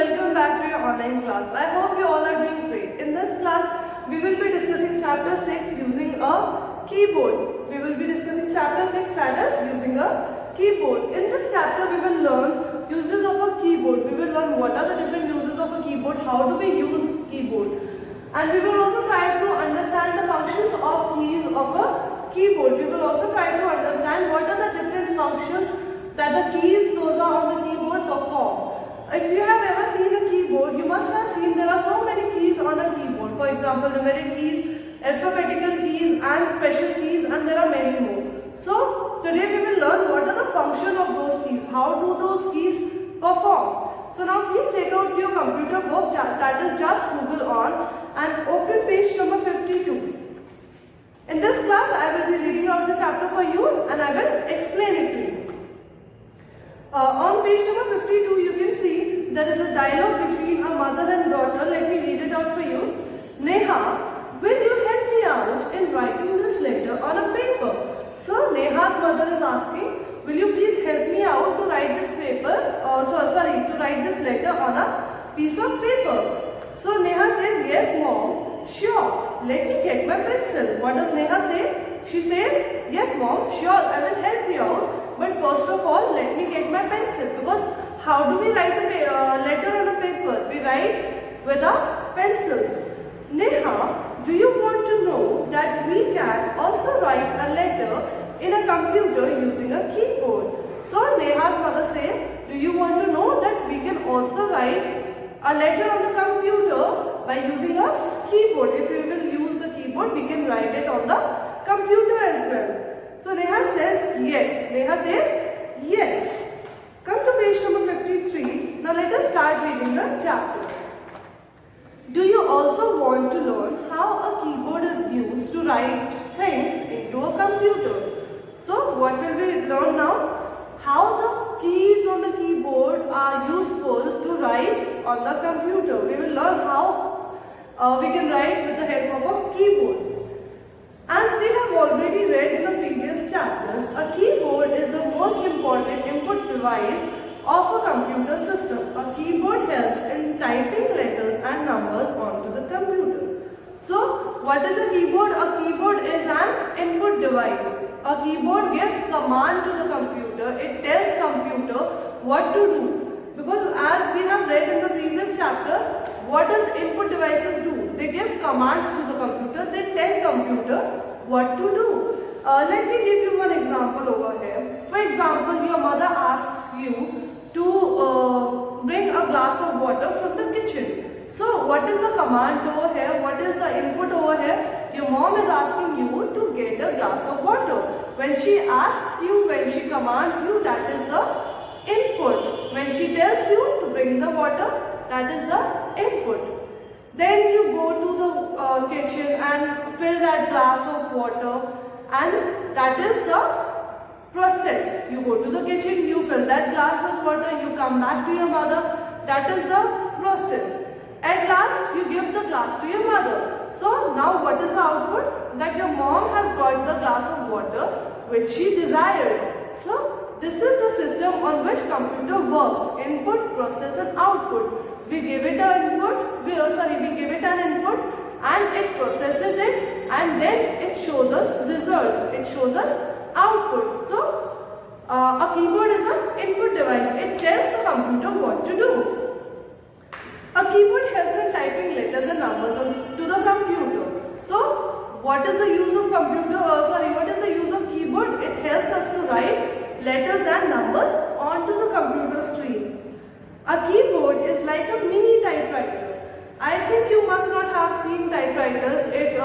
welcome back to your online class. I hope you all are doing great. In this class, we will be discussing chapter 6 using a keyboard. We will be discussing chapter 6, that is using a keyboard. In this chapter, we will learn uses of a keyboard. We will learn what are the different uses of a keyboard, how do we use keyboard. And we will also try to understand the functions of keys of a keyboard. We will also try to understand what are the different functions that the keys those are on the keyboard perform. If you have ever seen a keyboard, you must have seen there are so many keys on a keyboard. For example, numeric keys, alphabetical keys and special keys, and there are many more. So today we will learn what are the function of those keys. How do those keys perform? So now please take out your computer book, that is just Google on, and open page number 52. In this class, I will be reading out the chapter for you and I will explain it to you. On page number 52, you can see there is a dialogue between a mother and daughter. Let me read it out for you. Neha, will you help me out in writing this letter on a paper? So Neha's mother is asking, will you please help me out to write this paper, to write this letter on a piece of paper. So Neha says, yes mom, sure, let me get my pencil. What does Neha say? She says, yes mom, sure, I will help you out. But first of all, let me get my pencil, because how do we write a letter on a paper? We write with our pencils. Neha, do you want to know that we can also write a letter in a computer using a keyboard? So Neha's mother says, do you want to know that we can also write a letter on the computer by using a keyboard? If we will use the keyboard, we can write it on the computer as well. So Neha says yes. Neha says yes. Come to page number 53. Now let us start reading the chapter. Do you also want to learn how a keyboard is used to write things into a computer? So what will we learn now? How the keys on the keyboard are useful to write on the computer. We will learn how we can write with the help of a keyboard. As we have already read in the previous chapters, a keyboard is the most important input device of a computer system. A keyboard helps in typing letters and numbers onto the computer. So, what is a keyboard? A keyboard is an input device. A keyboard gives command to the computer. It tells computer what to do. Because as we have read in the previous chapter, what does input devices do? They give commands to the computer. They tell computer what to do. Let me give you one example over here. For example, your mother asks you to bring a glass of water from the kitchen. So what is the command over here? What is the input over here? Your mom is asking you to get a glass of water. When she asks you, when she commands you, that is the input. When she tells you to bring the water, that is the input. Then you go to the kitchen and fill that glass of water, and that is the process. You go to the kitchen, you fill that glass with water, you come back to your mother, that is the process. At last, you give the glass to your mother. So now what is the output? That your mom has got the glass of water which she desired. So this is the system on which computer works: input, process and output. We give it an input, we give it an input and it processes it, and then it shows us results. It shows us output. So a keyboard is an input device. It tells the computer what to do. A keyboard helps in typing letters and numbers to the computer. So what is the use of what is the use of keyboard? It helps us to write letters and numbers onto the computer screen. A keyboard is like a mini typewriter. I think you must not have seen typewriters. They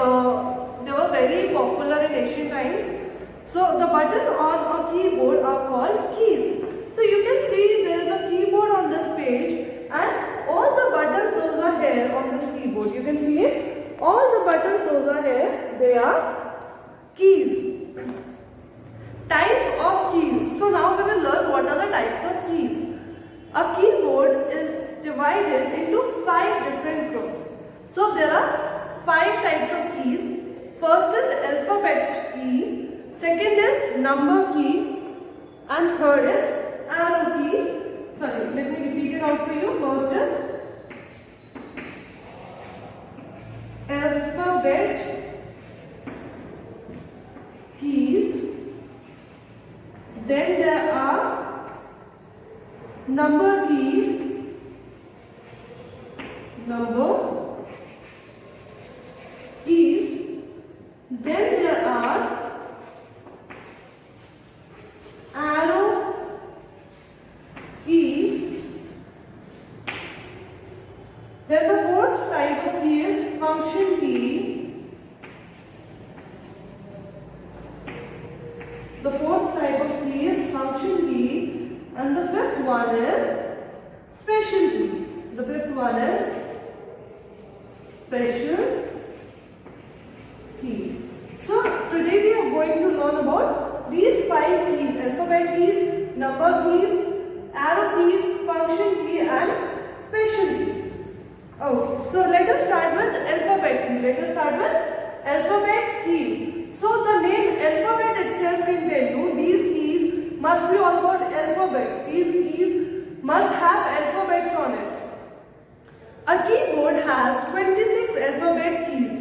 were very popular in ancient times. So the button on a keyboard are called keys. So you can see there is a keyboard on this page, and all the buttons those are here on this keyboard. You can see it. All the buttons those are here, they are keys. Types of keys. So now we will learn what are the types of keys. A keyboard is divided into 5 different groups. So there are 5 types of keys. First is alphabet key, second is number key, and third is arrow key. Sorry, let me repeat it out for you. First is alphabet keys. Then there are number keys. Number keys. Then there are arrow keys. Then the fourth type of key is function key. The fourth type of key is function key, and the fifth one is special key. The fifth one is special key. So today we are going to learn about these 5 keys: alphabet keys, number keys, arrow keys, function key, and special key. Okay, so let us start with alphabet key. Let us start with alphabet keys. So the name alphabet itself can tell you these keys must be all about alphabets. These keys must have alphabets on it. A keyboard has 26 alphabet keys.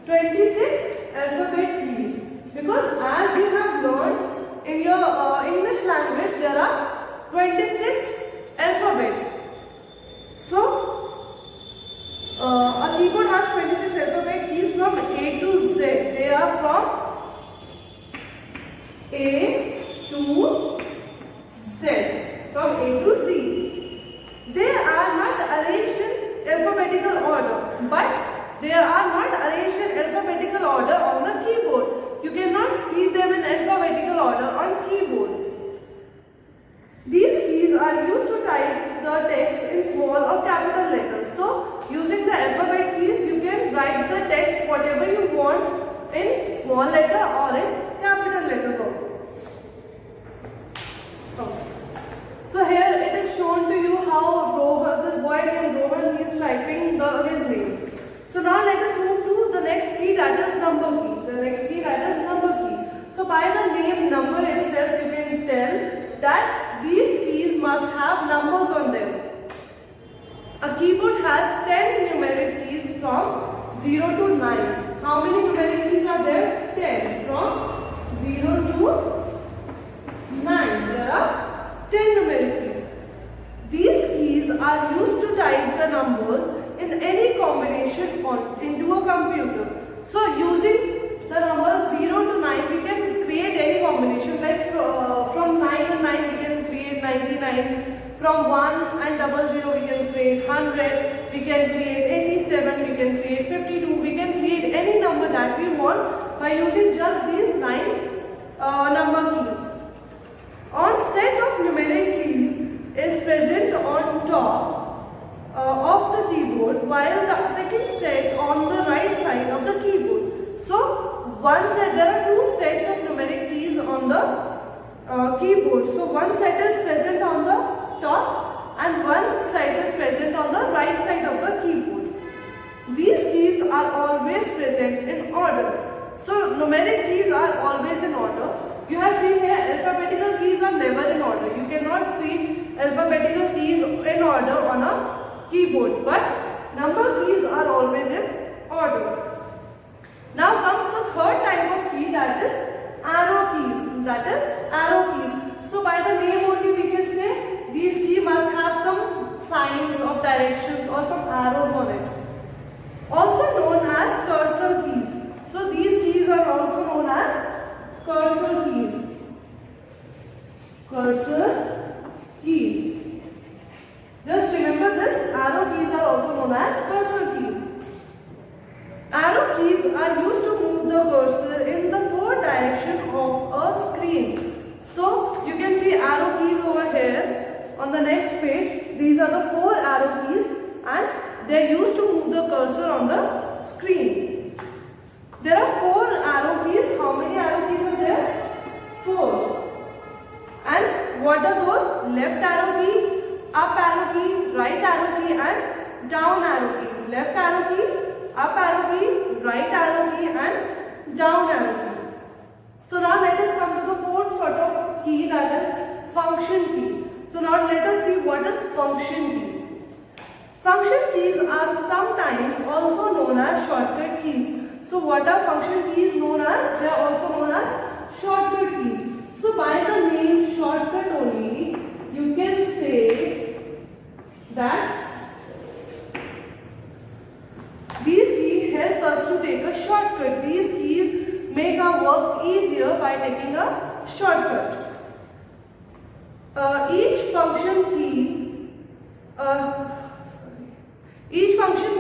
26 alphabet keys. Because as you have learned in your English language, there are 26 alphabets. So a keyboard has 26 alphabet keys from A to Z. They are from A to Z. From A to Z. They are not arranged in alphabetical order, but they are not arranged in alphabetical order on the keyboard. You cannot see them in alphabetical order on keyboard. These keys are used to type the text in small or capital letters. So, using the alphabet keys, you can write the text whatever you want in small letter or in capital letters also. Okay. So here it is shown to you how this boy named Rohan is typing his name. So now let us move to the next key, that is number key. The next key, that is number key. So by the name number itself, you can tell that these keys must have numbers on them. A keyboard has 10 numeric keys from 0 to 9. How many numeric keys are there? 10. From 0 to 9. There are 10 numeric keys. These keys are used to type the numbers in any combination into a computer. So using the numbers 0 to 9, we can create any combination. Like from 9 to 9, we can create 99. From 1 and 00, we can create 100. We can create 87. We can create 52. We can create any number that we want by using just these 9 number keys. On set of numeric keys is present on top of the keyboard, while the second set on the right side of the keyboard. So there are 2 sets of numeric keys on the keyboard. So one set is present on the top and one set is present on the right side of the keyboard. These keys are always present in order. So numeric keys are always in order. You have seen here alphabetical keys are never in order. You cannot see alphabetical keys in order on a keyboard, but number keys are always in order. Now comes the third type of key, that is arrow keys. That is arrow keys. So by the name only we can say these keys must have some signs of directions or some arrows on it. Also known as cursor keys. So these keys are also known as cursor keys. Cursor keys. Just remember this, arrow keys are also known as cursor keys. Arrow keys are used to move the cursor in the 4 directions of a screen. So you can see arrow keys over here on the next page. These are the 4 arrow keys and they are used to move the cursor on the screen. There are 4 arrow keys. How many arrow keys are there? 4. And what are those? Left arrow key, up arrow key, right arrow key and down arrow key. Left arrow key, up arrow key, right arrow key and down arrow key. So now let us come to the 4th sort of key, that is function key. So now let us see what is function key. Function keys are sometimes also known as shortcut keys. So what are function keys known as? They are also known as shortcut keys. So by the name shortcut only, you can say that these keys help us to take a shortcut. These keys make our work easier by taking a shortcut. Each function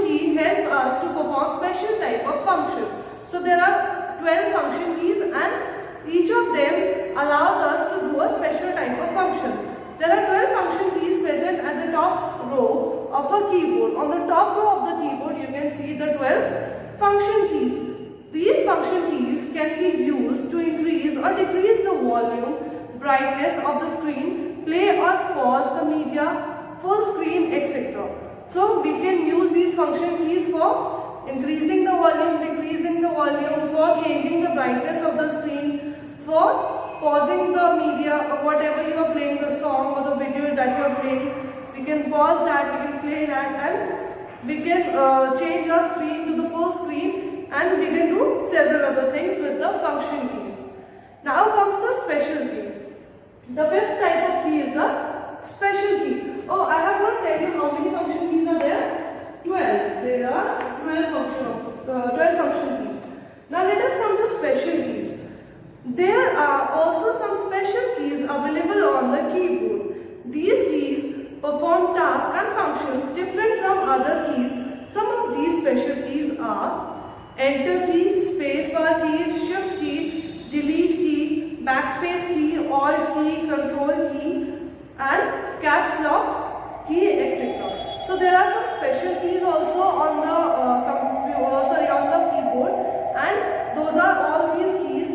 key helps us to perform special type of function. So there are 12 function keys and each of them allows us to do a special type of function. There are 12 function keys present at the top row of a keyboard. On the top row of the keyboard you can see the 12 function keys. These function keys can be used to increase or decrease the volume, brightness of the screen, play or pause the media, full screen, etc. So we can use these function keys for increasing the volume, decreasing the volume, for changing the brightness of the screen, for pausing the media or whatever you are playing, the song or the video that you are playing. We can pause that, we can play that, and we can change our screen to the full screen, and we can do several other things with the function keys. Now comes the special key. The fifth type of key is the special key. Oh, I have not tell you how many function keys are there. 12. There are 12 function keys. Now let us come to special keys. There are also some special keys available on the keyboard. These keys perform tasks and functions different from other keys. Some of these special keys are Enter key, spacebar key, Shift key, Delete key, Backspace key, Alt key, Control key, and Caps Lock key, etc. So there are some special keys also on the keyboard, and those are all these keys,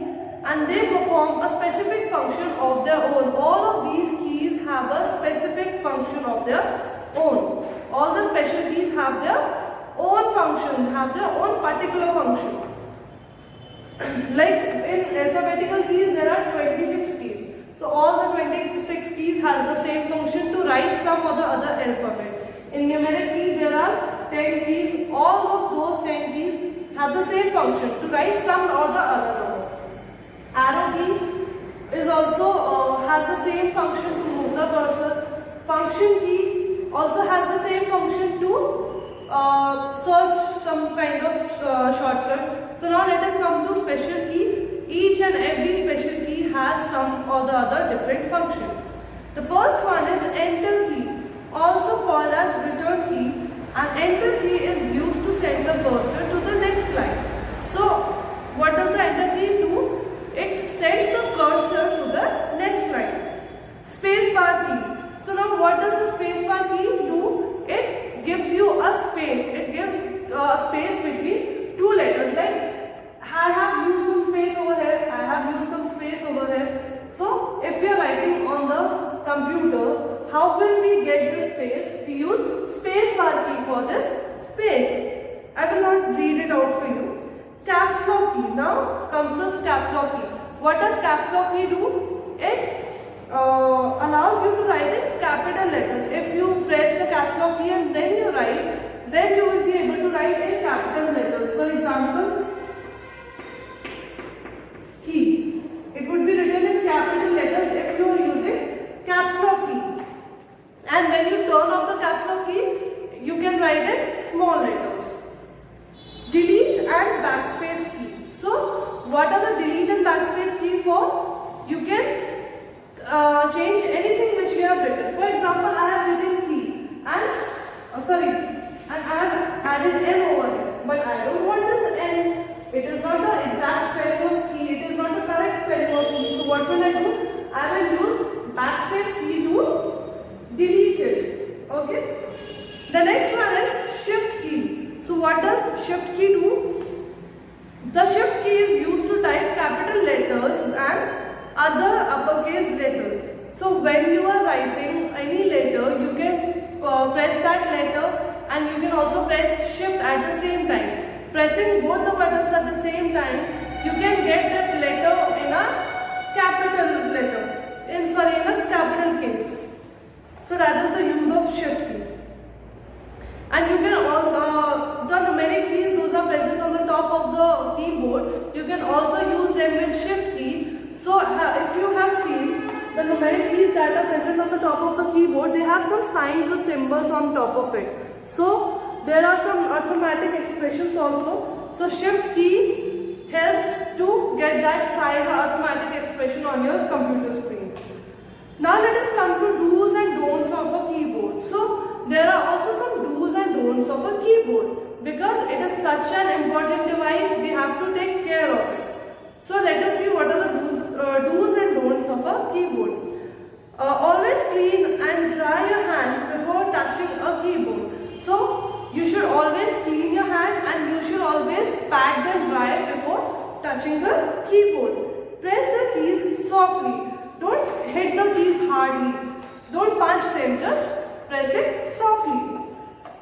and they perform a specific function of their own. All of these keys have a specific function of their own. All the special keys have their own function, have their own particular function. Like in alphabetical keys, there are 26 keys. So all the 26 keys has the same function to write some or the other alphabet. In numeric key, there are 10 keys. All of those 10 keys have the same function to write some or the other number. Arrow key is also has the same function to move the cursor. Function key also has the same function to search some kind of shortcut. So now let us come to special key. Each and every special key has some or the other different function. The first one is Enter key, also called as return key. An Enter key is used to send the cursor to the next line. So what does the Enter key do? It sends the cursor to the next line. Spacebar key. So now what does the spacebar key do? It gives you a space. It gives a space between two letters. Like I have used some space over here, I have used some space over here. So if we are writing on the computer, how will we get this space? We use spacebar key for this space. I will not read it out for you. Caps lock key. Now comes the caps lock key. What does caps lock key do? It allows you to write in capital letters. If you press the caps lock key and then you write, then you will be able to write in capital letters. For example, key. It would be written in capital letters if you are using caps lock key. And when you turn off the caps lock key, you can write in small letters. Delete and backspace key. So what are the delete and backspace keys for? You can change anything which we have written. For example, I have written key and I have added n over here, but I don't want this n. It is not the exact spelling of key, it is not the correct spelling of key. So what will I do? I will use backspace key to delete it. Okay. The next one is shift key. So what does shift key do? The shift key is used to type capital letters and other uppercase letters. So when you are writing any letter, you can press that letter, and you can also press shift at the same time. Pressing both the buttons at the same time, you can get that letter in a capital letter, in a capital case. So that is the use of shift key. And you can the numeric keys, those are present on the top of the keyboard. You can also use them with shift key. So if you have seen the numeric keys that are present on the top of the keyboard, they have some signs or symbols on top of it. So there are some arithmetic expressions also. So shift key helps to get that sign or arithmetic expression on your computer screen. Now let us come to do's and don'ts of a keyboard. So there are also some do's and don'ts of a keyboard, because it is such an important device, we have to take care of it. So let us see what are the do's and don'ts of a keyboard. Always clean and dry your hands before touching a keyboard. So you should always clean your hand and you should always pat them dry before touching the keyboard. Press the keys softly. Don't hit the keys hardly. Don't punch them, just press it softly.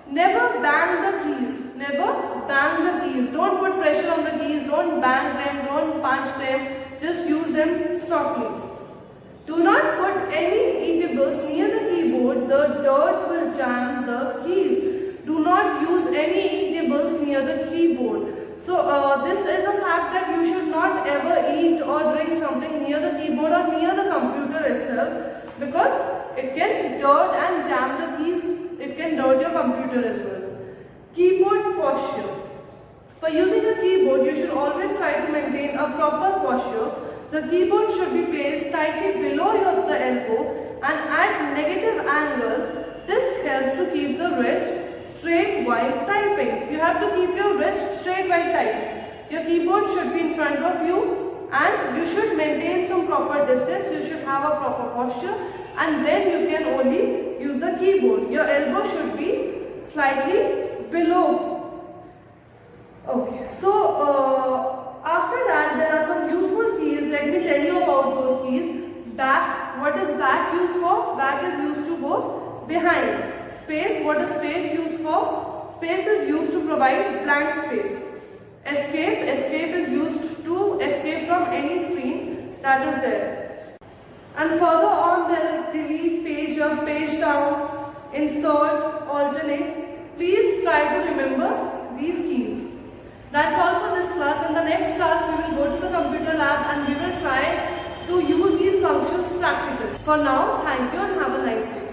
Never bang the keys. Never bang the keys. Don't put pressure on the keys. Don't bang them. Don't punch them. Just use them softly. Do not put any eatables near the keyboard. The dirt will jam the keys. Do not use any eatables near the keyboard. So this is a fact that you should not ever eat or drink something near the keyboard or near the computer itself, because it can dirt and jam the keys. It can dirt your computer as well. Keyboard posture. For using a keyboard, you should always try to maintain a proper posture. The keyboard should be placed slightly below the elbow and at negative angle. This helps to keep the wrist straight while typing. You have to keep your wrist straight while typing. Your keyboard should be in front of you and you should maintain some proper distance. You should have a proper posture and then you can only use the keyboard. Your elbow should be slightly below. Okay, so after that there are some useful keys. Let me tell you about those keys. Back. What is back used for? Back is used to go behind. Space. What is space used for? Space is used to provide blank space. Escape. Escape is used to escape from any screen that is there. And further on there is delete, page up, page down, insert, alternate. Please try to remember these keys. That's all for this class. In the next class we will go to the computer lab and we will try to use these functions practically. For now, thank you and have a nice day.